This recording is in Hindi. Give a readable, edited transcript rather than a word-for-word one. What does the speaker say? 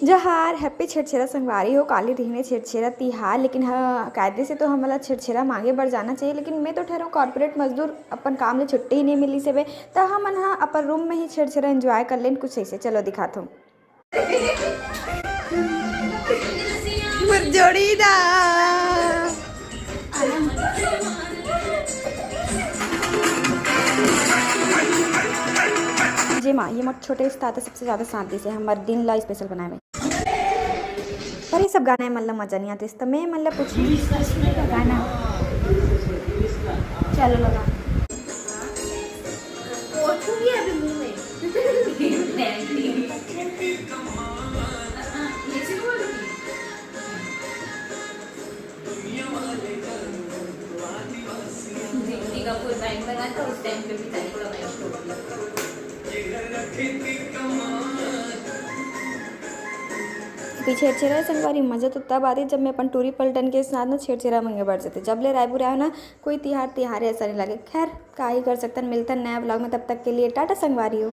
जहार हैप्पी छेरछेरा संगवारी हो काली रहीने छेरछेरा तिहार। लेकिन हाँ, कायदे से तो हमला छेरछेरा मांगे बढ़ जाना चाहिए, लेकिन मैं तो ठहराऊँ कॉर्पोरेट मजदूर अपन काम ले छुट्टी ही नहीं मिली से बे, तो हमन हाँ अपन रूम में ही छेरछेरा एंजॉय कर लेन कुछ ऐसे। चलो दिखाता हूँ जोड़ीदार जे माँ ये मोट छोटे ताता सबसे ज़्यादा शांति से हमारे दिन ला स्पेशल बनाए में। पर ये सब गाना मतलब मज़ा नहीं आता, इस तो मैं मतलब कुछ गाना चलो लगा छेरछेरा संगवारी मज़ा तो तब आती जब मैं अपन टूरी पलटन के साथ ना छेरछेरा मंगे बढ़ जाते। जब ले रायपुर आया ना कोई तिहार ऐसा नहीं लगे। खैर का ही कर सकता, मिलता नया ब्लॉग में, तब तक के लिए टाटा संगवारी हो।